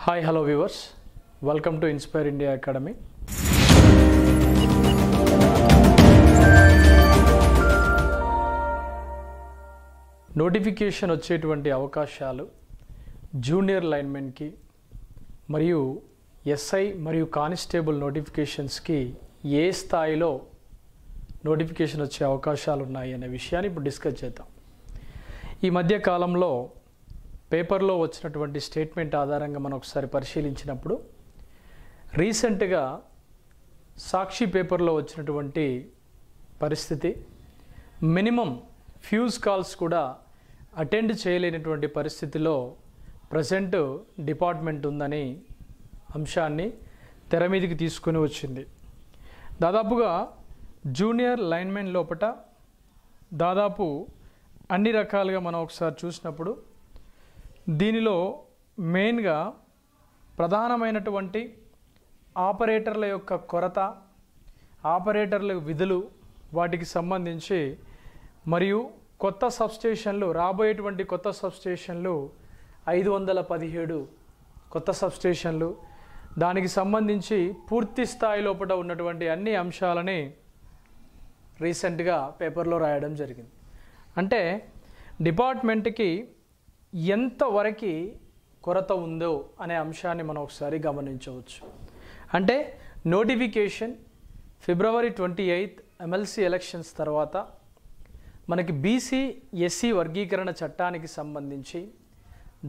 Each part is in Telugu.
Hi, hello viewers. Welcome to Inspire India Academy. Notification వచ్చేటువంటి అవకాశాలు జూనియర్ లైన్మెన్కి మరియు ఎస్ఐ మరియు కానిస్టేబుల్ నోటిఫికేషన్స్కి ఏ స్థాయిలో నోటిఫికేషన్ వచ్చే అవకాశాలు ఉన్నాయి అనే విషయాన్ని ఇప్పుడు డిస్కస్ చేద్దాం. ఈ మధ్య కాలంలో పేపర్లో వచ్చినటువంటి స్టేట్మెంట్ ఆధారంగా మనం ఒకసారి పరిశీలించినప్పుడు రీసెంట్గా సాక్షి పేపర్లో వచ్చినటువంటి పరిస్థితి మినిమం ఫ్యూజ్ కాల్స్ కూడా అటెండ్ చేయలేనటువంటి పరిస్థితిలో ప్రజెంట్ డిపార్ట్మెంట్ ఉందని అంశాన్ని తెర మీదకి తీసుకొని వచ్చింది. దాదాపుగా జూనియర్ లైన్మెన్ లోపట దాదాపు అన్ని రకాలుగా మనం ఒకసారి చూసినప్పుడు దీనిలో మెయిన్గా ప్రధానమైనటువంటి ఆపరేటర్ల యొక్క కొరత, ఆపరేటర్ల విధులు, వాటికి సంబంధించి మరియు కొత్త సబ్స్టేషన్లు, రాబోయేటువంటి కొత్త సబ్స్టేషన్లు 517 కొత్త సబ్స్టేషన్లు, దానికి సంబంధించి పూర్తి స్థాయి లోపల ఉన్నటువంటి అన్ని అంశాలని రీసెంట్గా పేపర్లో రాయడం జరిగింది. అంటే డిపార్ట్మెంట్కి ఎంతవరకు కొరత ఉందో అనే అంశాన్ని మనం ఒకసారి గమనించవచ్చు. అంటే నోటిఫికేషన్ ఫిబ్రవరి 28 ఎమ్మెల్సీ ఎలక్షన్స్ తర్వాత మనకి బీసీ ఎస్సీ వర్గీకరణ చట్టానికి సంబంధించి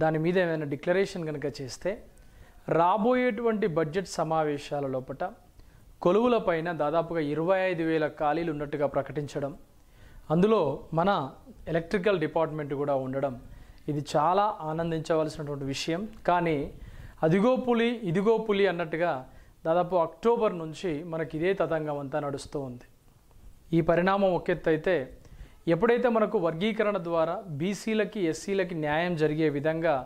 దాని మీద ఏమైనా డిక్లరేషన్ కనుక చేస్తే రాబోయేటువంటి బడ్జెట్ సమావేశాల లోపల కొలువులపైన దాదాపుగా 25,000 ఖాళీలు ఉన్నట్టుగా ప్రకటించడం, అందులో మన ఎలక్ట్రికల్ డిపార్ట్మెంట్ కూడా ఉండడం, ఇది చాలా ఆనందించవలసినటువంటి విషయం. కానీ అదిగో పులి ఇదిగో పులి అన్నట్టుగా దాదాపు అక్టోబర్ నుంచి మనకి ఇదే తతంగం అంతా నడుస్తూ ఉంది. ఈ పరిణామం ఒక ఎత్తు అయితే, ఎప్పుడైతే మనకు వర్గీకరణ ద్వారా బీసీలకి ఎస్సీలకి న్యాయం జరిగే విధంగా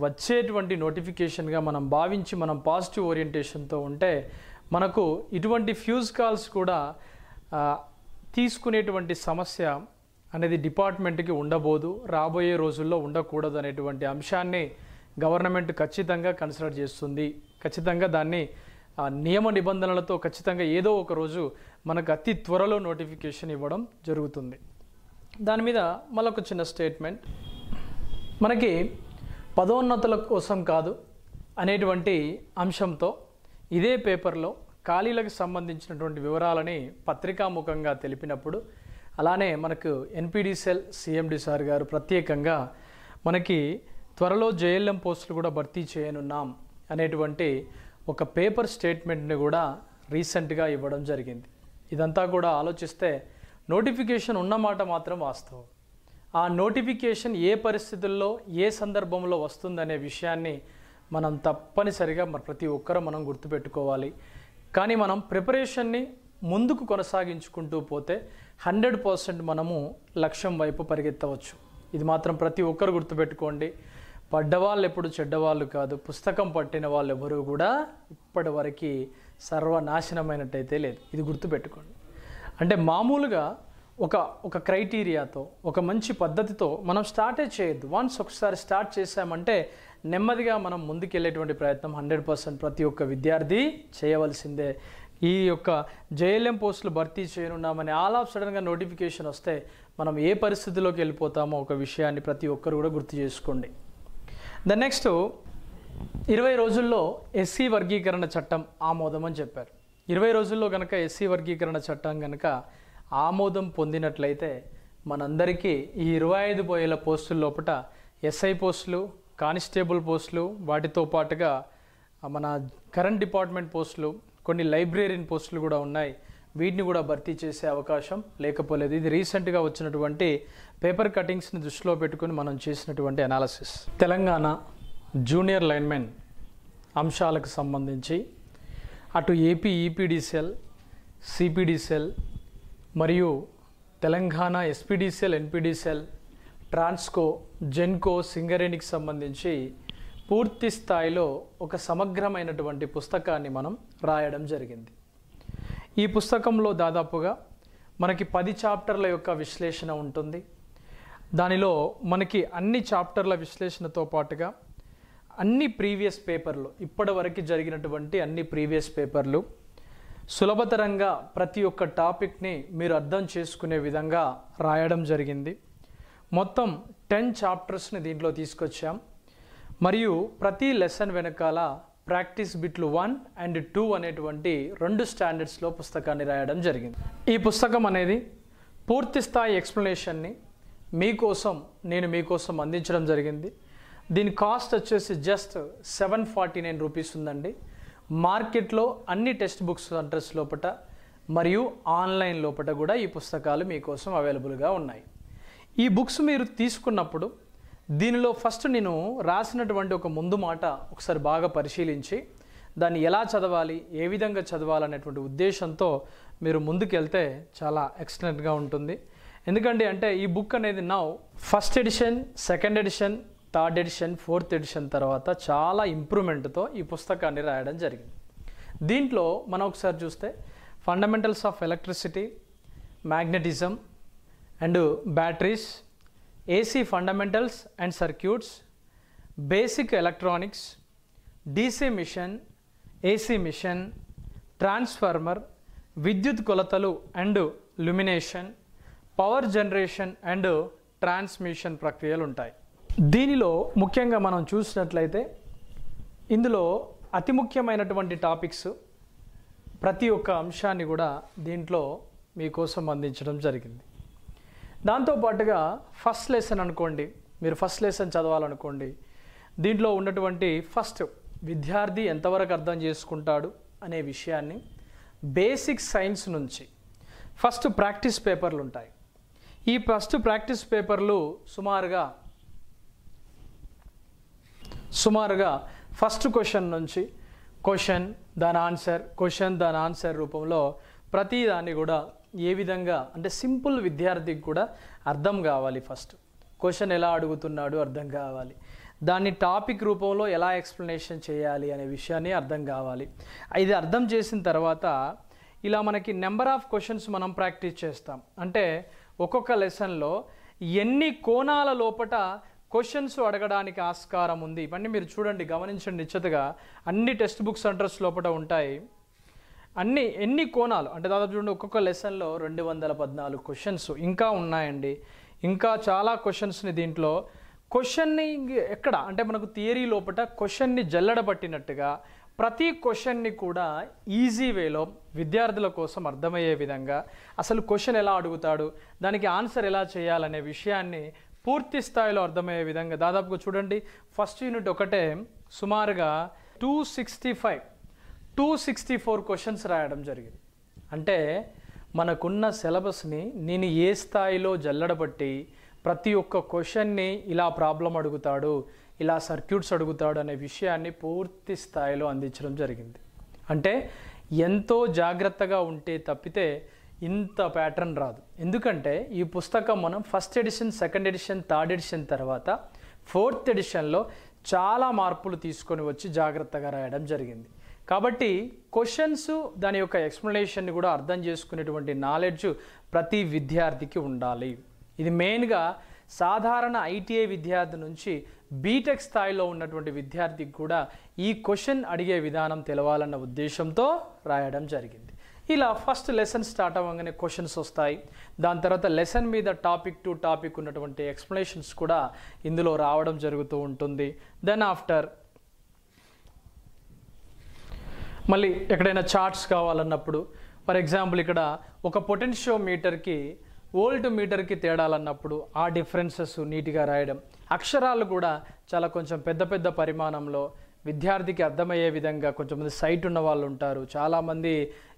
వచ్చేటువంటి నోటిఫికేషన్గా మనం భావించి మనం పాజిటివ్ ఓరియంటేషన్తో ఉంటే మనకు ఇటువంటి ఫ్యూజ్ కాల్స్ కూడా తీసుకునేటువంటి సమస్య అనేది డిపార్ట్మెంట్కి ఉండబోదు, రాబోయే రోజుల్లో ఉండకూడదు అనేటువంటి అంశాన్ని గవర్నమెంట్ ఖచ్చితంగా కన్సిడర్ చేస్తుంది. ఖచ్చితంగా దాన్ని నియమ నిబంధనలతో ఖచ్చితంగా ఏదో ఒక రోజు మనకు అతి త్వరలో నోటిఫికేషన్ ఇవ్వడం జరుగుతుంది. దాని మీద మళ్ళొక చిన్న స్టేట్మెంట్, మనకి పదోన్నతుల కోసం కాదు అనేటువంటి అంశంతో ఇదే పేపర్లో ఖాళీలకు సంబంధించినటువంటి వివరాలని పత్రికాముఖంగా తెలిపినప్పుడు, అలానే మనకు ఎన్పిడి సెల్ సిఎండి సార్ గారు ప్రత్యేకంగా మనకి త్వరలో జేఎల్ఎం పోస్టులు కూడా భర్తీ చేయనున్నాం అనేటువంటి ఒక పేపర్ స్టేట్మెంట్ని కూడా రీసెంట్గా ఇవ్వడం జరిగింది. ఇదంతా కూడా ఆలోచిస్తే నోటిఫికేషన్ ఉన్నమాట మాత్రం వాస్తవం. ఆ నోటిఫికేషన్ ఏ పరిస్థితుల్లో ఏ సందర్భంలో వస్తుందనే విషయాన్ని మనం తప్పనిసరిగా ప్రతి ఒక్కరూ మనం గుర్తుపెట్టుకోవాలి. కానీ మనం ప్రిపరేషన్ని ముందుకు కొనసాగించుకుంటూ పోతే 100% మనము లక్ష్యం వైపు పరిగెత్తవచ్చు. ఇది మాత్రం ప్రతి ఒక్కరు గుర్తుపెట్టుకోండి. పడ్డవాళ్ళు ఎప్పుడు చెడ్డవాళ్ళు కాదు, పుస్తకం పట్టిన వాళ్ళు ఎవరు కూడా ఇప్పటి వరకు సర్వనాశనమైనట్టయితే లేదు. ఇది గుర్తుపెట్టుకోండి. అంటే మామూలుగా ఒక క్రైటీరియాతో, ఒక మంచి పద్ధతితో మనం స్టార్టే చేయొద్దు. వన్స్ ఒకసారి స్టార్ట్ చేసామంటే నెమ్మదిగా మనం ముందుకెళ్ళేటువంటి ప్రయత్నం 100% ప్రతి ఒక్క విద్యార్థి చేయవలసిందే. ఈ యొక్క జేఎల్ఎం పోస్టులు భర్తీ చేయనున్నామని ఆల్ ఆఫ్ సడన్గా నోటిఫికేషన్ వస్తే మనం ఏ పరిస్థితిలోకి వెళ్ళిపోతామో ఒక విషయాన్ని ప్రతి ఒక్కరు కూడా గుర్తు చేసుకోండి. నెక్స్ట్ 20 రోజుల్లో ఎస్సీ వర్గీకరణ చట్టం ఆమోదం అని చెప్పారు. 20 రోజుల్లో కనుక ఎస్సీ వర్గీకరణ చట్టం కనుక ఆమోదం పొందినట్లయితే మనందరికీ ఈ 25,000 పోస్టుల లోపల ఎస్ఐ పోస్టులు, కానిస్టేబుల్ పోస్టులు, వాటితో పాటుగా మన కరెంట్ డిపార్ట్మెంట్ పోస్టులు, కొన్ని లైబ్రేరియన్ పోస్టులు కూడా ఉన్నాయి, వీటిని కూడా భర్తీ చేసే అవకాశం లేకపోలేదు. ఇది రీసెంట్గా వచ్చినటువంటి పేపర్ కటింగ్స్ని దృష్టిలో పెట్టుకుని మనం చేసినటువంటి అనాలిసిస్. తెలంగాణ జూనియర్ లైన్మెన్ అంశాలకు సంబంధించి అటు AP EPD cell, CPD cell మరియు Telangana SPD cell, NPD cell, Transco, Genco, సింగరేణికి సంబంధించి పూర్తి స్థాయిలో ఒక సమగ్రమైనటువంటి పుస్తకాన్ని మనం రాయడం జరిగింది. ఈ పుస్తకంలో దాదాపుగా మనకి 10 చాప్టర్ల యొక్క విశ్లేషణ ఉంటుంది. దానిలో మనకి అన్ని చాప్టర్ల విశ్లేషణతో పాటుగా అన్ని ప్రీవియస్ పేపర్లు, ఇప్పటి వరకు జరిగినటువంటి అన్ని ప్రీవియస్ పేపర్లు సులభతరంగా ప్రతి ఒక్క టాపిక్ని మీరు అర్థం చేసుకునే విధంగా రాయడం జరిగింది. మొత్తం 10 చాప్టర్స్ని దీంట్లో తీసుకొచ్చాం. మరియు ప్రతి లెసన్ వెనకాల ప్రాక్టీస్ బిట్లు 1 and 2 అనేటువంటి 2 స్టాండర్డ్స్లో పుస్తకాన్ని రాయడం జరిగింది. ఈ పుస్తకం అనేది పూర్తి స్థాయి ఎక్స్ప్లెనేషన్ని నేను మీకోసం అందించడం జరిగింది. దీని కాస్ట్ వచ్చేసి జస్ట్ 749 రూపీస్ ఉందండి. మార్కెట్లో అన్ని టెక్స్ట్ బుక్స్ సెంటర్స్ లోపల మరియు ఆన్లైన్ లోపల కూడా ఈ పుస్తకాలు మీకోసం అవైలబుల్గా ఉన్నాయి. ఈ బుక్స్ మీరు తీసుకున్నప్పుడు దీనిలో ఫస్ట్ నేను రాసినటువంటి ఒక ముందు మాట ఒకసారి బాగా పరిశీలించి దాన్ని ఎలా చదవాలి, ఏ విధంగా చదవాలనేటువంటి ఉద్దేశంతో మీరు ముందుకెళ్తే చాలా ఎక్సలెంట్గా ఉంటుంది. ఎందుకంటే ఈ బుక్ అనేది first edition, second edition, third edition, fourth edition తర్వాత చాలా ఇంప్రూవ్మెంట్తో ఈ పుస్తకాన్ని రాయడం జరిగింది. దీంట్లో మనం ఒకసారి చూస్తే fundamentals of electricity, magnetism and batteries, AC fundamentals and circuits, basic electronics, DC machine, AC machine, transformer, విద్యుత్ కొలతలు and illumination, power generation and transmission ప్రక్రియలు ఉంటాయి. దీనిలో ముఖ్యంగా మనం చూసినట్లయితే ఇందులో అతి ముఖ్యమైనటువంటి టాపిక్స్ ప్రతి ఒక్క అంశాన్ని కూడా దీంట్లో మీకోసం అందించడం జరిగింది. దాంతోపాటుగా ఫస్ట్ లెసన్ అనుకోండి, మీరు ఫస్ట్ లెసన్ చదవాలనుకోండి, దీంట్లో ఉన్నటువంటి ఫస్ట్ విద్యార్థి ఎంతవరకు అర్థం చేసుకుంటాడు అనే విషయాన్ని బేసిక్ సైన్స్ నుంచి ఫస్ట్ ప్రాక్టీస్ పేపర్లు ఉంటాయి. ఈ ఫస్ట్ ప్రాక్టీస్ పేపర్లు సుమారుగా ఫస్ట్ క్వశ్చన్ నుంచి క్వశ్చన్ దాని ఆన్సర్ రూపంలో ప్రతి దాన్ని కూడా ఏ విధంగా సింపుల్ విద్యార్థికి కూడా అర్థం కావాలి. ఫస్ట్ క్వశ్చన్ ఎలా అడుగుతున్నాడు అర్థం కావాలి, దాన్ని టాపిక్ రూపంలో ఎలా ఎక్స్ప్లెనేషన్ చేయాలి అనే విషయాన్ని అర్థం కావాలి. ఇది అర్థం చేసిన తర్వాత ఇలా మనకి నెంబర్ ఆఫ్ క్వశ్చన్స్ మనం ప్రాక్టీస్ చేస్తాం. ఒక్కొక్క లెసన్లో ఎన్ని కోణాల లోపట క్వశ్చన్స్ అడగడానికి ఆస్కారం ఉంది. ఇవన్నీ మీరు చూడండి, గమనించండి నిశ్చితగా. అన్ని టెక్స్ట్ బుక్ సెంటర్స్ లోపల ఉంటాయి. ఎన్ని కోణాలు దాదాపు చూడండి, ఒక్కొక్క లెసన్లో 214 క్వశ్చన్స్ ఇంకా ఉన్నాయండి. ఇంకా చాలా క్వశ్చన్స్ని దీంట్లో క్వశ్చన్ని ఎక్కడ మనకు థియరీ లోపల క్వశ్చన్ని జల్లెడ పట్టినట్టుగా ప్రతి క్వశ్చన్ని కూడా ఈజీ వేలో విద్యార్థుల కోసం అర్థమయ్యే విధంగా అసలు క్వశ్చన్ ఎలా అడుగుతాడు, దానికి ఆన్సర్ ఎలా చేయాలనే విషయాన్ని పూర్తి స్థాయిలో అర్థమయ్యే విధంగా దాదాపుగా చూడండి, ఫస్ట్ యూనిట్ ఒకటే సుమారుగా 264 క్వశ్చన్స్ రాయడం జరిగింది. మనకున్న సిలబస్ని నేను ఏ స్థాయిలో జల్లడబట్టి ప్రతి ఒక్క క్వశ్చన్ని ఇలా ప్రాబ్లం అడుగుతాడు, ఇలా సర్క్యూట్స్ అడుగుతాడు అనే విషయాన్ని పూర్తి స్థాయిలో అందించడం జరిగింది. ఎంతో జాగ్రత్తగా ఉంటే తప్పితే ఇంత ప్యాటర్న్ రాదు. ఎందుకంటే ఈ పుస్తకం మనం first edition, second edition, third edition తర్వాత ఫోర్త్ ఎడిషన్లో చాలా మార్పులు తీసుకొని వచ్చి జాగ్రత్తగా రాయడం జరిగింది. కాబట్టి క్వశ్చన్స్ దాని యొక్క ఎక్స్ప్లెనేషన్ని కూడా అర్థం చేసుకునేటువంటి నాలెడ్జ్ ప్రతి విద్యార్థికి ఉండాలి. ఇది మెయిన్గా సాధారణ ఐటీఐ విద్యార్థి నుంచి బీటెక్ స్థాయిలో ఉన్నటువంటి విద్యార్థికి కూడా ఈ క్వశ్చన్ అడిగే విధానం తెలవాలన్న ఉద్దేశంతో రాయడం జరిగింది. ఇలా ఫస్ట్ లెసన్ స్టార్ట్ అవ్వగానే క్వశ్చన్స్ వస్తాయి. దాని తర్వాత లెసన్ మీద టాపిక్ టు టాపిక్ ఉన్నటువంటి ఎక్స్ప్లెనేషన్స్ కూడా ఇందులో రావడం జరుగుతూ ఉంటుంది. దెన్ ఆఫ్టర్ మళ్ళీ ఎక్కడైనా చార్ట్స్ కావాలన్నప్పుడు, ఫర్ ఎగ్జాంపుల్ ఇక్కడ ఒక పొటెన్షియోమీటర్కి వోల్ట్ మీటర్కి తేడాలన్నప్పుడు ఆ డిఫరెన్సెస్ నీట్గా రాయడం, అక్షరాలు కూడా చాలా కొంచెం పెద్ద పెద్ద పరిమాణంలో విద్యార్థికి అర్థమయ్యే విధంగా. కొంచెంమంది సైట్ ఉన్న వాళ్ళు ఉంటారు, చాలామంది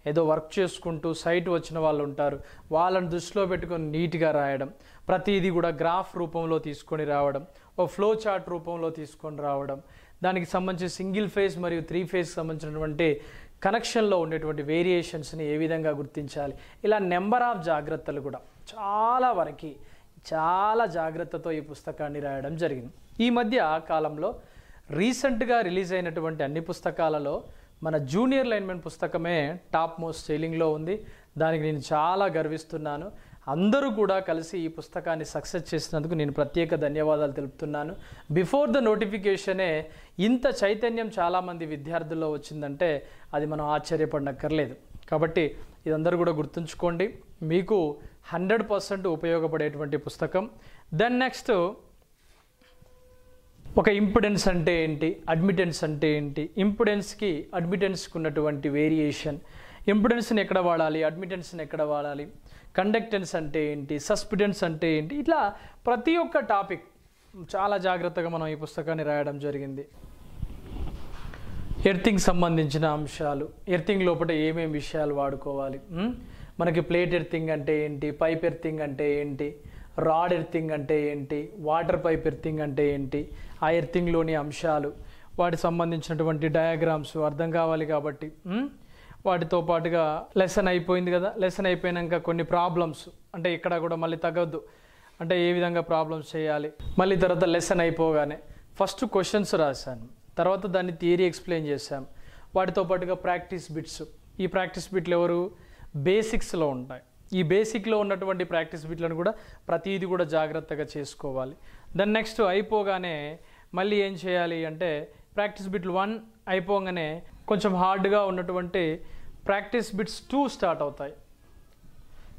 ఏదో వర్క్ చేసుకుంటూ సైట్ వచ్చిన వాళ్ళు ఉంటారు, వాళ్ళని దృష్టిలో పెట్టుకొని నీట్గా రాయడం, ప్రతిదీ కూడా గ్రాఫ్ రూపంలో తీసుకొని రావడం, ఓ ఫ్లో చార్ట్ రూపంలో తీసుకొని రావడం, దానికి సంబంధించి సింగిల్ ఫేజ్ మరియు 3 ఫేజ్ సంబంధించినటువంటి కనెక్షన్లో ఉండేటువంటి వేరియేషన్స్ని ఏ విధంగా గుర్తించాలి, ఇలా నెంబర్ ఆఫ్ జాగ్రత్తలు కూడా చాలా జాగ్రత్తతో ఈ పుస్తకాన్ని రాయడం జరిగింది. ఈ మధ్య కాలంలో రీసెంట్గా రిలీజ్ అయినటువంటి అన్ని పుస్తకాలలో మన జూనియర్ లైన్మెన్ పుస్తకమే టాప్ మోస్ట్ సెల్లింగ్లో ఉంది. దానికి నేను చాలా గర్విస్తున్నాను. అందరూ కూడా కలిసి ఈ పుస్తకాన్ని సక్సెస్ చేసినందుకు నేను ప్రత్యేక ధన్యవాదాలు తెలుపుతున్నాను. బిఫోర్ ద నోటిఫికేషనే ఇంత చైతన్యం చాలామంది విద్యార్థుల్లో వచ్చిందంటే అది మనం ఆశ్చర్యపడనక్కర్లేదు. కాబట్టి ఇదందరూ కూడా గుర్తుంచుకోండి, మీకు 100% ఉపయోగపడేటువంటి పుస్తకం. దెన్ నెక్స్ట్, ఒక ఇంపిడెన్స్ అంటే ఏంటి, అడ్మిటెన్స్ అంటే ఏంటి, ఇంపిడెన్స్కి అడ్మిటెన్స్కి ఉన్నటువంటి వేరియేషన్, ఇంపిడెన్స్ని ఎక్కడ వాడాలి, అడ్మిటెన్స్ని ఎక్కడ వాడాలి, కండక్టెన్స్ అంటే ఏంటి, సస్పిడెన్స్ అంటే ఏంటి, ఇట్లా ప్రతి ఒక్క టాపిక్ చాలా జాగ్రత్తగా మనం ఈ పుస్తకాన్ని రాయడం జరిగింది. ఎర్తింగ్ సంబంధించిన అంశాలు, ఎర్తింగ్ లోపల ఏమేమి విషయాలు వాడుకోవాలి, మనకి ప్లేట్ ఎర్తింగ్ అంటే ఏంటి, పైప్ ఎర్తింగ్ అంటే ఏంటి, రాడ్ ఎర్తింగ్ అంటే ఏంటి, వాటర్ పైప్ ఎర్తింగ్ అంటే ఏంటి, ఆ ఎర్తింగ్లోని అంశాలు, వాటికి సంబంధించినటువంటి డయాగ్రామ్స్ అర్థం కావాలి. కాబట్టి వాటితో పాటుగా లెసన్ అయిపోయింది కదా, లెసన్ అయిపోయాక కొన్ని ప్రాబ్లమ్స్, అంటే ఇక్కడ కూడా మళ్ళీ తగ్గద్దు, అంటే ఏ విధంగా ప్రాబ్లమ్స్ చేయాలి. మళ్ళీ తర్వాత లెసన్ అయిపోగానే ఫస్ట్ క్వశ్చన్స్ రాశాను, తర్వాత దాన్ని థియరీ ఎక్స్ప్లెయిన్ చేశాం. వాటితో పాటుగా ప్రాక్టీస్ బిట్స్, ఈ ప్రాక్టీస్ బిట్లు ఎవరు బేసిక్స్లో ఉంటాయి. ఈ బేసిక్లో ఉన్నటువంటి ప్రాక్టీస్ బిట్లను కూడా ప్రతిదీ కూడా జాగ్రత్తగా చేసుకోవాలి. దాని నెక్స్ట్ అయిపోగానే మళ్ళీ ఏం చేయాలి అంటే ప్రాక్టీస్ బిట్లు 1 అయిపోగానే కొంచెం హార్డ్గా ఉన్నటువంటి ప్రాక్టీస్ బిట్స్ 2 స్టార్ట్ అవుతాయి.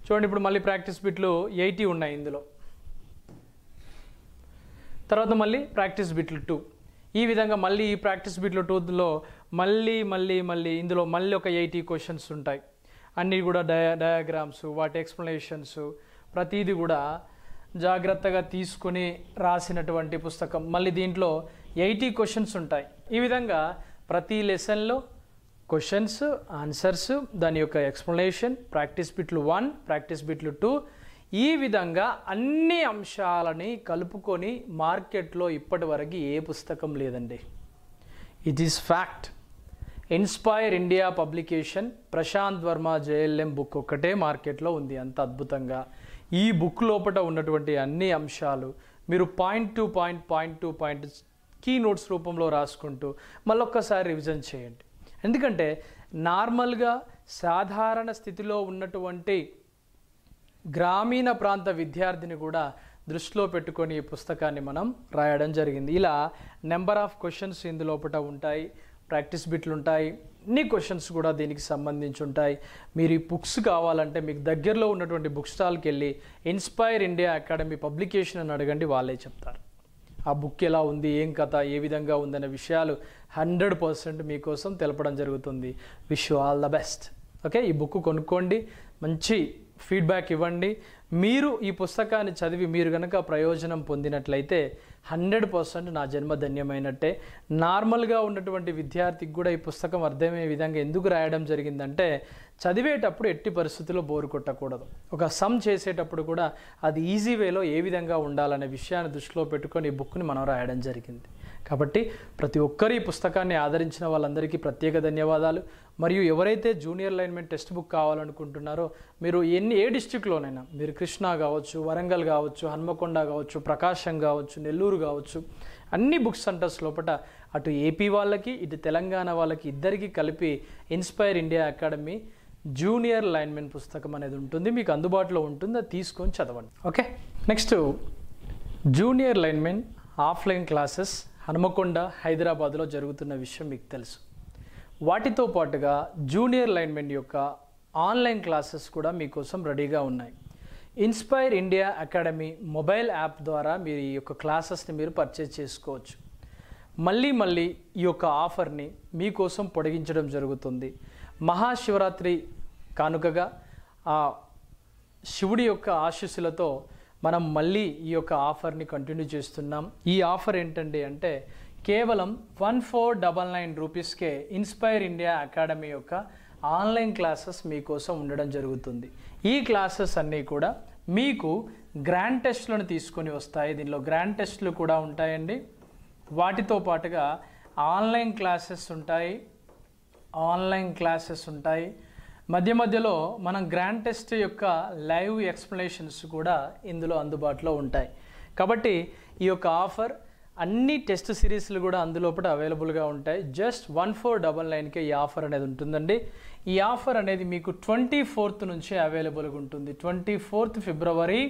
చూడండి, ఇప్పుడు మళ్ళీ ప్రాక్టీస్ బిట్లు 80 ఉన్నాయి ఇందులో, తర్వాత మళ్ళీ ప్రాక్టీస్ బిట్లు 2. ఈ విధంగా మళ్ళీ ఈ ప్రాక్టీస్ బిట్లు 2లో మళ్ళీ ఇందులో మళ్ళీ ఒక 80 క్వశ్చన్స్ ఉంటాయి. అన్నీ కూడా డయాగ్రామ్స్, వాటి ఎక్స్ప్లెనేషన్స్ ప్రతిదీ కూడా జాగ్రత్తగా తీసుకొని రాసినటువంటి పుస్తకం. మళ్ళీ దీంట్లో 80 క్వశ్చన్స్ ఉంటాయి. ఈ విధంగా ప్రతి లెసన్లో క్వశ్చన్స్, ఆన్సర్స్, దాని యొక్క ఎక్స్ప్లెనేషన్, ప్రాక్టీస్ బిట్లు 1, ప్రాక్టీస్ బిట్లు 2, ఈ విధంగా అన్ని అంశాలని కలుపుకొని మార్కెట్లో ఇప్పటి వరకు ఏ పుస్తకం లేదండి. It is fact. Inspire India publication Prashant Varma JLM book ఒక్కటే మార్కెట్లో ఉంది అంత అద్భుతంగా. ఈ బుక్ లోపల ఉన్నటువంటి అన్ని అంశాలు మీరు point to point key notes రూపంలో రాసుకుంటూ మళ్ళొక్కసారి రివిజన్ చేయండి. ఎందుకంటే నార్మల్గా సాధారణ స్థితిలో ఉన్నటువంటి గ్రామీణ ప్రాంత విద్యార్థిని కూడా దృష్టిలో పెట్టుకొని ఈ పుస్తకాన్ని మనం రాయడం జరిగింది. ఇలా నెంబర్ ఆఫ్ క్వశ్చన్స్ ఇందులోపట ఉంటాయి, ప్రాక్టీస్ బిట్లు ఉంటాయి, అన్ని క్వశ్చన్స్ కూడా దీనికి సంబంధించి ఉంటాయి. మీరు ఈ బుక్స్ కావాలంటే మీకు దగ్గరలో ఉన్నటువంటి బుక్ స్టాల్కి వెళ్ళి ఇన్స్పైర్ ఇండియా అకాడమీ పబ్లికేషన్ అని అడగండి, వాళ్ళే చెప్తారు ఆ బుక్ ఎలా ఉంది, ఏం కథ, ఏ విధంగా ఉందనే విషయాలు 100% మీకోసం తెలపడం జరుగుతుంది. Wish you all the best. Okay, ఈ బుక్ కొనుక్కోండి, మంచి ఫీడ్బ్యాక్ ఇవ్వండి. మీరు ఈ పుస్తకాన్ని చదివి మీరు కనుక ప్రయోజనం పొందినట్లయితే 100% నా జన్మ ధన్యమైనట్టే. నార్మల్గా ఉన్నటువంటి విద్యార్థికి కూడా ఈ పుస్తకం అర్థమయ్యే విధంగా ఎందుకు రాయడం జరిగిందంటే చదివేటప్పుడు ఎట్టి పరిస్థితుల్లో బోరు కొట్టకూడదు. ఒక సమ్ చేసేటప్పుడు కూడా అది ఈజీ వేలో ఏ విధంగా ఉండాలనే విషయాన్ని దృష్టిలో పెట్టుకొని ఈ బుక్ని మనం రాయడం జరిగింది. కాబట్టి ప్రతి ఒక్కరు ఈ పుస్తకాన్ని ఆదరించిన వాళ్ళందరికీ ప్రత్యేక ధన్యవాదాలు. మరియు ఎవరైతే జూనియర్ లైన్మెన్ టెక్స్ట్ బుక్ కావాలనుకుంటున్నారో మీరు ఏ డిస్ట్రిక్ట్లోనైనా, మీరు కృష్ణా కావచ్చు, వరంగల్ కావచ్చు, హన్మకొండ కావచ్చు, ప్రకాశం కావచ్చు, నెల్లూరు కావచ్చు, అన్ని బుక్ సెంటర్స్ లోపల అటు ఏపీ వాళ్ళకి ఇటు తెలంగాణ వాళ్ళకి ఇద్దరికి కలిపి inspire India academy junior linemen పుస్తకం అనేది ఉంటుంది, మీకు అందుబాటులో ఉంటుంది, అది తీసుకొని చదవండి. Okay, next junior linemen offline classes Hanamkonda, హైదరాబాద్లో జరుగుతున్న విషయం మీకు తెలుసు. వాటితో పాటుగా జూనియర్ లైన్మెన్ యొక్క ఆన్లైన్ క్లాసెస్ కూడా మీకోసం రెడీగా ఉన్నాయి. Inspire India academy mobile app ద్వారా మీరు ఈ యొక్క క్లాసెస్ని మీరు పర్చేజ్ చేసుకోవచ్చు. మళ్ళీ ఈ యొక్క ఆఫర్ని మీకోసం పొడిగించడం జరుగుతుంది. మహాశివరాత్రి కానుకగా ఆ శివుడి యొక్క ఆశీస్సులతో మనం మళ్ళీ ఈ యొక్క ఆఫర్ని కంటిన్యూ చేస్తున్నాం. ఈ ఆఫర్ ఏంటండి అంటే కేవలం 1499 రూపీస్కే ఇన్స్పైర్ ఇండియా అకాడమీ యొక్క ఆన్లైన్ క్లాసెస్ మీకోసం ఉండడం జరుగుతుంది. ఈ క్లాసెస్ అన్నీ కూడా మీకు గ్రాండ్ టెస్ట్లను తీసుకొని వస్తాయి. దీనిలో గ్రాండ్ టెస్ట్లు కూడా ఉంటాయండి. వాటితో పాటుగా ఆన్లైన్ క్లాసెస్ ఉంటాయి. మధ్యలో మనం గ్రాండ్ టెస్ట్ యొక్క లైవ్ ఎక్స్ప్లెనేషన్స్ కూడా ఇందులో అందుబాటులో ఉంటాయి. కాబట్టి ఈ యొక్క ఆఫర్ అన్ని టెస్ట్ సిరీస్లు కూడా అందులోపల అవైలబుల్గా ఉంటాయి. జస్ట్ 1499కే ఈ ఆఫర్ అనేది ఉంటుందండి. ఈ ఆఫర్ అనేది మీకు 24th నుంచి అవైలబుల్గా ఉంటుంది. 24th ఫిబ్రవరి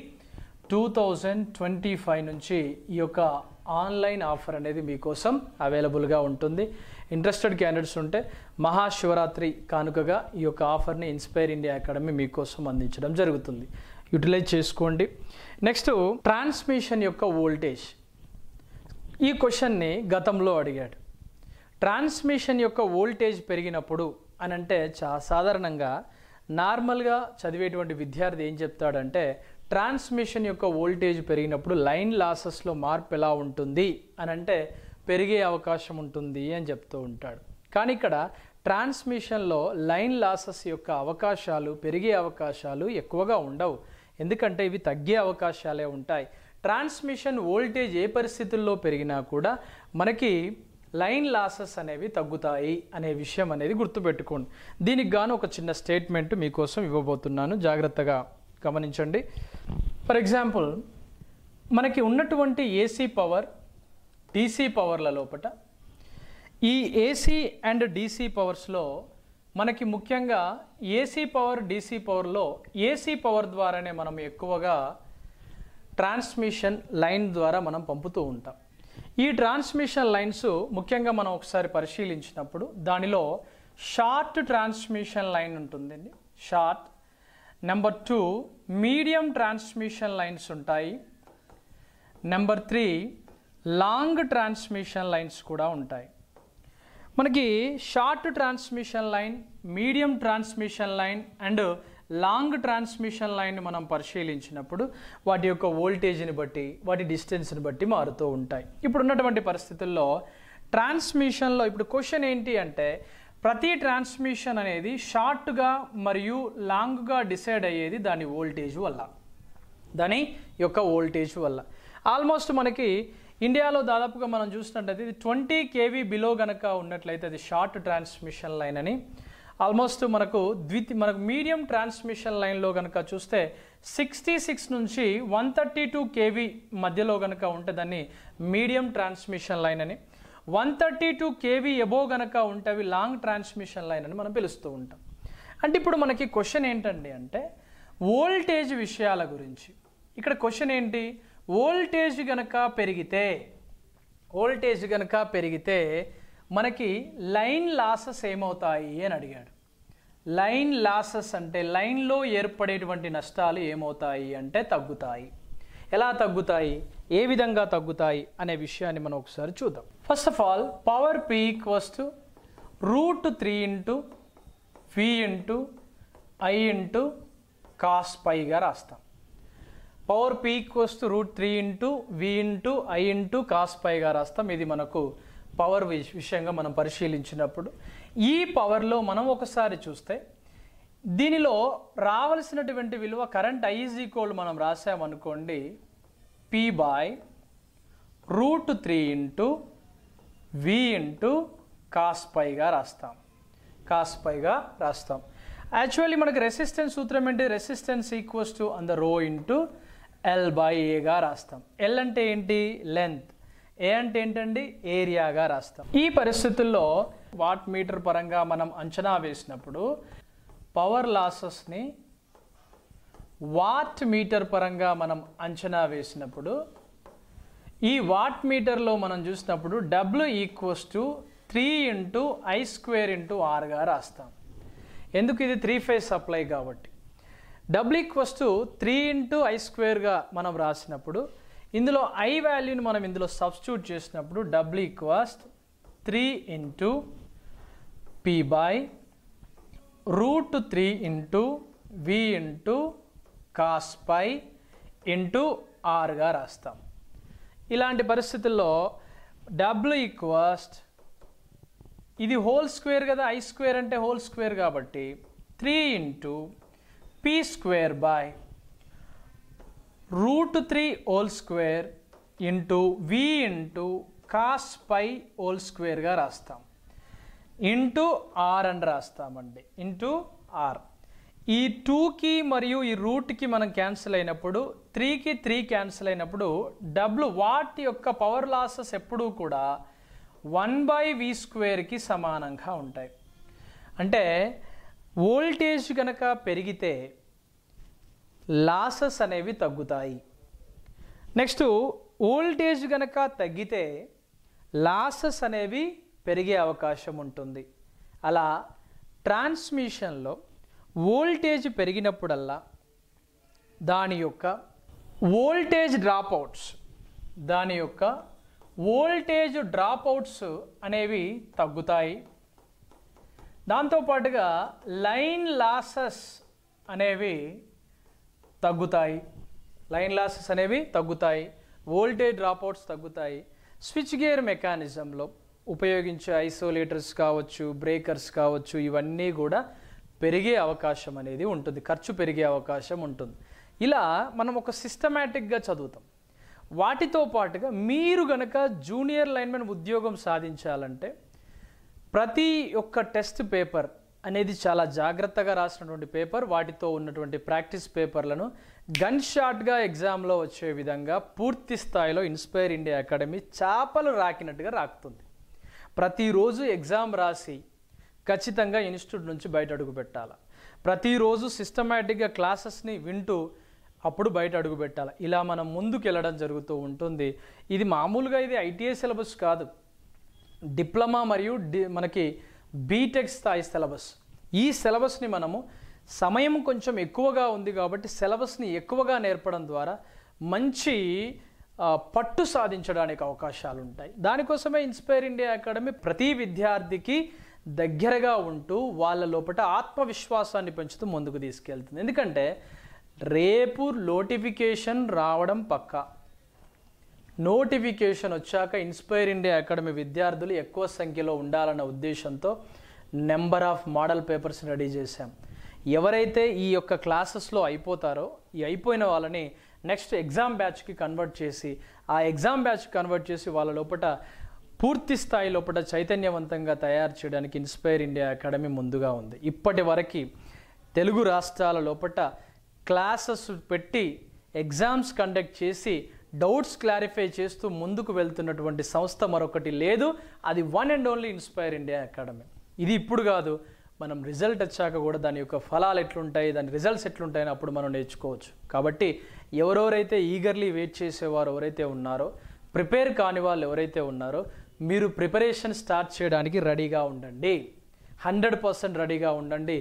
2025 నుంచి ఈ యొక్క ఆన్లైన్ ఆఫర్ అనేది మీకోసం అవైలబుల్గా ఉంటుంది. ఇంట్రెస్టెడ్ క్యాండిడేట్స్ ఉంటే మహాశివరాత్రి కానుకగా ఈ యొక్క ఆఫర్ని ఇన్స్పైర్ ఇండియా అకాడమీ మీకోసం అందించడం జరుగుతుంది. యూటిలైజ్ చేసుకోండి. నెక్స్ట్, ట్రాన్స్మిషన్ యొక్క వోల్టేజ్. ఈ క్వశ్చన్ని గతంలో అడిగాడు. ట్రాన్స్మిషన్ యొక్క వోల్టేజ్ పెరిగినప్పుడు అని అంటే సాధారణంగా నార్మల్గా చదివేటువంటి విద్యార్థి ఏం చెప్తాడంటే, ట్రాన్స్మిషన్ యొక్క వోల్టేజ్ పెరిగినప్పుడు లైన్ లాసెస్లో మార్పు ఎలా ఉంటుంది అని అంటే పెరిగే అవకాశం ఉంటుంది అని చెప్తూ ఉంటాడు. కానీ ఇక్కడ ట్రాన్స్మిషన్లో లైన్ లాసెస్ యొక్క అవకాశాలు, పెరిగే అవకాశాలు ఎక్కువగా ఉండవు. ఎందుకంటే ఇవి తగ్గే అవకాశాలే ఉంటాయి. ట్రాన్స్మిషన్ వోల్టేజ్ ఏ పరిస్థితుల్లో పెరిగినా కూడా మనకి లైన్ లాసెస్ అనేవి తగ్గుతాయి అనే విషయం అనేది గుర్తుపెట్టుకోండి. దీనికి గాను ఒక చిన్న స్టేట్మెంట్ మీకోసం ఇవ్వబోతున్నాను, జాగ్రత్తగా గమనించండి. ఫర్ ఎగ్జాంపుల్, మనకి ఉన్నటువంటి ఏసీ పవర్, డీసీ పవర్ల లోపల ఈ ఏసీ అండ్ డీసీ పవర్స్లో మనకి ముఖ్యంగా ఏసీ పవర్, డీసీ పవర్లో ఏసీ పవర్ ద్వారానే మనం ఎక్కువగా ట్రాన్స్మిషన్ లైన్ ద్వారా మనం పంపుతూ ఉంటాం. ఈ ట్రాన్స్మిషన్ లైన్స్ ముఖ్యంగా మనం ఒకసారి పరిశీలించినప్పుడు దానిలో షార్ట్ ట్రాన్స్మిషన్ లైన్ ఉంటుందండి, short. Number 2 medium transmission lines ఉంటాయి. నెంబర్ 3 లాంగ్ ట్రాన్స్మిషన్ లైన్స్ కూడా ఉంటాయి. మనకి short transmission line, medium transmission line and long transmission line మనం పరిశీలించినప్పుడు వాటి యొక్క వోల్టేజ్ని బట్టి, వాటి డిస్టెన్స్ని బట్టి మారుతూ ఉంటాయి. ఇప్పుడు ఉన్నటువంటి పరిస్థితుల్లో ట్రాన్స్మిషన్లో ఇప్పుడు క్వశ్చన్ ఏంటి అంటే, ప్రతి ట్రాన్స్మిషన్ అనేది షార్ట్గా మరియు లాంగ్గా డిసైడ్ అయ్యేది దాని వోల్టేజ్ వల్ల, దాని యొక్క వోల్టేజ్ వల్ల. ఆల్మోస్ట్ మనకి ఇండియాలో దాదాపుగా మనం చూసినట్లయితే ఇది 20 kV బిలో కనుక ఉన్నట్లయితే అది షార్ట్ ట్రాన్స్మిషన్ లైన్ అని. ఆల్మోస్ట్ మనకు మీడియం ట్రాన్స్మిషన్ లైన్లో కనుక చూస్తే 66 నుంచి 132 kV మధ్యలో కనుక ఉంటే దాన్ని మీడియం ట్రాన్స్మిషన్ లైన్ అని, 132 kV ఎబోవ్ కనుక ఉంటే అవి లాంగ్ ట్రాన్స్మిషన్ లైన్ అని మనం పిలుస్తూ ఉంటాం. అంటే ఇప్పుడు మనకి క్వశ్చన్ ఏంటండి అంటే వోల్టేజ్ విషయాల గురించి. ఇక్కడ క్వశ్చన్ ఏంటి, వోల్టేజ్ కనుక పెరిగితే మనకి లైన్ లాసెస్ ఏమవుతాయి అని అడిగాడు. లైన్ లాసెస్ అంటే లైన్లో ఏర్పడేటువంటి నష్టాలు ఏమవుతాయి అంటే తగ్గుతాయి. ఎలా తగ్గుతాయి, ఏ విధంగా తగ్గుతాయి అనే విషయాన్ని మనం ఒకసారి చూద్దాం. First of all, power P = √3 × V × I × cos π రాస్తాం. Power P = √3 × V × I × cos π రాస్తాం. ఇది మనకు పవర్ విషయంగా మనం పరిశీలించినప్పుడు ఈ పవర్లో మనం ఒకసారి చూస్తే దీనిలో రావాల్సినటువంటి విలువ కరెంట్ I = మనం రాసామనుకోండి P/√3 × V × cos π రాస్తాం. యాక్చువల్లీ మనకి రెసిస్టెన్స్ సూత్రం ఏంటి, రెసిస్టెన్స్ = ρ/L/A రాస్తాం. L అంటే ఏంటి, లెంత్. ఏ అంటే ఏంటండి, ఏరియాగా రాస్తాం. ఈ పరిస్థితుల్లో వాట్ మీటర్ పరంగా మనం అంచనా వేసినప్పుడు పవర్ లాసెస్ని వాట్ మీటర్ పరంగా మనం అంచనా వేసినప్పుడు ఈ వాట్ మీటర్లో మనం చూసినప్పుడు W = 3 × I² × R రాస్తాం. ఎందుకు, ఇది 3 phase సప్లై కాబట్టి. W = 3 × I² మనం రాసినప్పుడు ఇందులో I వాల్యూని మనం ఇందులో సబ్స్టిట్యూట్ చేసినప్పుడు W = 3 × P/√3 × V × cos π × R రాస్తాం. ఇలాంటి పరిస్థితుల్లో W ఇది హోల్ స్క్వేర్ కదా, I² అంటే హోల్ స్క్వేర్ కాబట్టి 3 × P² √3² V × cos π² రాస్తాం. R అని రాస్తామండి, R. ఈ 2కి మరియు ఈ రూట్కి మనం క్యాన్సిల్ అయినప్పుడు 3కి 3 క్యాన్సిల్ అయినప్పుడు డబ్ల్యూ వాటి యొక్క పవర్ లాసెస్ ఎప్పుడూ కూడా 1/v²కి సమానంగా ఉంటాయి. అంటే వోల్టేజ్ కనుక పెరిగితే లాసెస్ అనేవి తగ్గుతాయి. నెక్స్ట్ వోల్టేజ్ కనుక తగ్గితే లాసెస్ అనేవి పెరిగే అవకాశం ఉంటుంది. అలా ట్రాన్స్మిషన్లో వోల్టేజ్ పెరిగినప్పుడల్లా దాని యొక్క వోల్టేజ్ డ్రాప్అవుట్స్ అనేవి తగ్గుతాయి. దాంతోపాటుగా లైన్ లాసెస్ అనేవి తగ్గుతాయి. వోల్టేజ్ డ్రాప్అవుట్స్ తగ్గుతాయి. స్విచ్ గేర్ మెకానిజంలో ఉపయోగించే ఐసోలేటర్స్ కావచ్చు, బ్రేకర్స్ కావచ్చు, ఇవన్నీ కూడా పెరిగే అవకాశం అనేది ఉంటుంది, ఖర్చు పెరిగే అవకాశం ఉంటుంది. ఇలా మనం ఒక సిస్టమేటిక్గా చదువుతాం. వాటితో పాటుగా మీరు గనక జూనియర్ లైన్మెన్ ఉద్యోగం సాధించాలంటే ప్రతి ఒక్క టెస్ట్ పేపర్ అనేది చాలా జాగ్రత్తగా రాసినటువంటి పేపర్, వాటితో ఉన్నటువంటి ప్రాక్టీస్ పేపర్లను గన్ షాట్గా ఎగ్జామ్లో వచ్చే విధంగా పూర్తి స్థాయిలో ఇన్స్పైర్ ఇండియా అకాడమీ చేపలు రాకినట్టుగా రాకుతుంది. ప్రతిరోజు ఎగ్జామ్ రాసి ఖచ్చితంగా ఇన్స్టిట్యూట్ నుంచి బయట అడుగు పెట్టాలి. ప్రతిరోజు సిస్టమేటిక్గా క్లాసెస్ని వింటూ అప్పుడు బయట అడుగు పెట్టాలి. ఇలా మనం ముందుకు వెళ్ళడం జరుగుతూ ఉంటుంది. ఇది మామూలుగా ఇది ఐటీఐ సిలబస్ కాదు, డిప్లొమా మరియు మనకి బీటెక్ స్థాయి సిలబస్. ఈ సిలబస్ని మనము సమయం కొంచెం ఎక్కువగా ఉంది కాబట్టి సిలబస్ని ఎక్కువగా నేర్పడం ద్వారా మంచి పట్టు సాధించడానికి అవకాశాలు ఉంటాయి. దానికోసమే ఇన్స్పైర్ ఇండియా అకాడమీ ప్రతి విద్యార్థికి దగ్గరగా ఉంటూ వాళ్ళ లోపల ఆత్మవిశ్వాసాన్ని పెంచుతూ ముందుకు తీసుకెళ్తుంది. ఎందుకంటే రేపు నోటిఫికేషన్ రావడం పక్కా. నోటిఫికేషన్ వచ్చాక ఇన్స్పైర్ ఇండియా అకాడమీ విద్యార్థులు ఎక్కువ సంఖ్యలో ఉండాలన్న ఉద్దేశంతో number of model papers ready చేశాం. ఎవరైతే ఈ యొక్క క్లాసెస్లో అయిపోతారో ఈ అయిపోయిన వాళ్ళని నెక్స్ట్ ఎగ్జామ్ బ్యాచ్కి కన్వర్ట్ చేసి వాళ్ళ లోపల పూర్తి స్థాయి లోపల చైతన్యవంతంగా తయారు చేయడానికి ఇన్స్పైర్ ఇండియా అకాడమీ ముందుగా ఉంది. ఇప్పటి వరకు తెలుగు రాష్ట్రాల లోపల క్లాసెస్ పెట్టి ఎగ్జామ్స్ కండక్ట్ చేసి డౌట్స్ క్లారిఫై చేస్తూ ముందుకు వెళ్తున్నటువంటి సంస్థ మరొకటి లేదు. అది one and only inspire India academy. ఇది ఇప్పుడు కాదు, మనం రిజల్ట్ వచ్చాక కూడా దాని యొక్క ఫలాలు ఎట్లుంటాయి, దాని రిజల్ట్స్ ఎట్లుంటాయని అప్పుడు మనం నేర్చుకోవచ్చు. కాబట్టి ఎవరెవరైతే ఈగర్లీ వెయిట్ చేసేవారు ఎవరైతే ఉన్నారో, ప్రిపేర్ కాని వాళ్ళు ఎవరైతే ఉన్నారో, మీరు ప్రిపరేషన్ స్టార్ట్ చేయడానికి రెడీగా ఉండండి. 100% రెడీగా ఉండండి.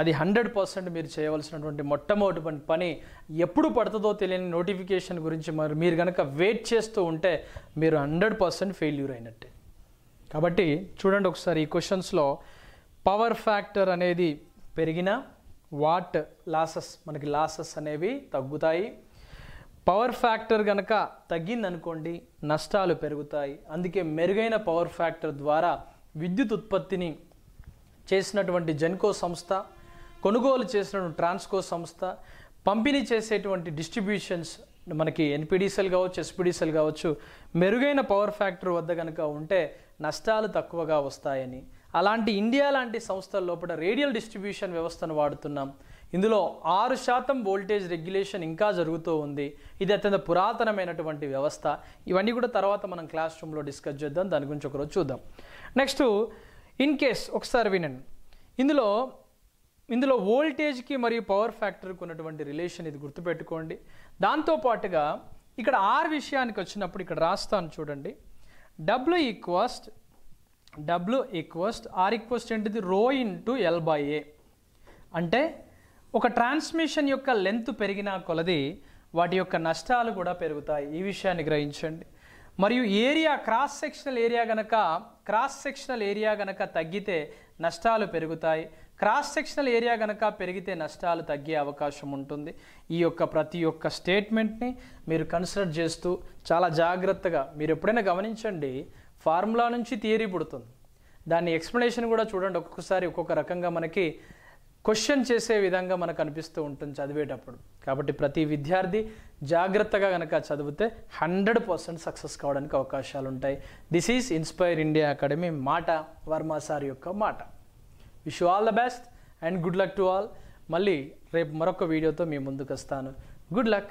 అది 100% మీరు చేయవలసినటువంటి మొట్టమొదటి పని. ఎప్పుడు పడుతుందో తెలియని నోటిఫికేషన్ గురించి మరి మీరు కనుక వెయిట్ చేస్తూ ఉంటే మీరు 100% ఫెయిల్యూర్ అయినట్టే. కాబట్టి చూడండి ఒకసారి ఈ క్వశ్చన్స్లో పవర్ ఫ్యాక్టర్ అనేది పెరిగినా వాట్ లాసెస్, మనకి లాసెస్ అనేవి తగ్గుతాయి. పవర్ ఫ్యాక్టర్ కనుక తగ్గిందనుకోండి నష్టాలు పెరుగుతాయి. అందుకే మెరుగైన పవర్ ఫ్యాక్టర్ ద్వారా విద్యుత్ ఉత్పత్తిని చేసినటువంటి జెన్కో సంస్థ, కొనుగోలు చేసినటువంటి ట్రాన్స్కో సంస్థ, పంపిణీ చేసేటువంటి డిస్ట్రిబ్యూషన్స్ మనకి ఎన్పిడిసిఎల్ కావచ్చు, ఎస్పిడిసిఎల్ కావచ్చు, మెరుగైన పవర్ ఫ్యాక్టర్ వద్ద కనుక ఉంటే నష్టాలు తక్కువగా వస్తాయని, అలాంటి ఇండియా లాంటి సంస్థల లోపల రేడియల్ డిస్ట్రిబ్యూషన్ వ్యవస్థను వాడుతున్నాం. ఇందులో 6% వోల్టేజ్ రెగ్యులేషన్ ఇంకా జరుగుతూ ఉంది. ఇది అత్యంత పురాతనమైనటువంటి వ్యవస్థ. ఇవన్నీ కూడా తర్వాత మనం క్లాస్ రూమ్లో డిస్కస్ చేద్దాం, దాని గురించి ఒకరోజు చూద్దాం. నెక్స్ట్ ఇన్ కేస్ ఒకసారి వినండి. ఇందులో వోల్టేజ్కి మరియు పవర్ ఫ్యాక్టర్కి ఉన్నటువంటి రిలేషన్ ఇది గుర్తుపెట్టుకోండి. దాంతోపాటుగా ఇక్కడ ఆర్ విషయానికి వచ్చినప్పుడు ఇక్కడ రాస్తాను చూడండి. W ఈక్వస్ట్ ఆర్ ఈక్వస్ట్ ఏంటిది ρ × L/A. అంటే ఒక ట్రాన్స్మిషన్ యొక్క లెంత్ పెరిగినా కొలది వాటి యొక్క నష్టాలు కూడా పెరుగుతాయి. ఈ విషయాన్ని గ్రహించండి. మరియు క్రాస్ సెక్షనల్ ఏరియా గనక తగ్గితే నష్టాలు పెరుగుతాయి. క్రాస్ సెక్షనల్ ఏరియా గనక పెరిగితే నష్టాలు తగ్గే అవకాశం ఉంటుంది. ఈ యొక్క ప్రతి ఒక్క స్టేట్మెంట్ని మీరు కన్సిడర్ చేస్తూ చాలా జాగ్రత్తగా మీరు ఎప్పుడైనా గమనించండి, ఫార్ములా నుంచి థియరీ పుడుతుంది. దాన్ని ఎక్స్ప్లెనేషన్ కూడా చూడండి, ఒక్కొక్కసారి ఒక్కొక్క రకంగా మనకి క్వశ్చన్ చేసే విధంగా మనకు అనిపిస్తూ ఉంటుంది చదివేటప్పుడు. కాబట్టి ప్రతి విద్యార్థి జాగ్రత్తగా కనుక చదివితే 100% సక్సెస్ కావడానికి అవకాశాలు ఉంటాయి. This is inspire India academy మాట, వర్మ సార్ యొక్క మాట. Wish you all the best and good luck to all. మళ్ళీ రేపు మరొక వీడియోతో మీ ముందుకు వస్తాను. Good luck.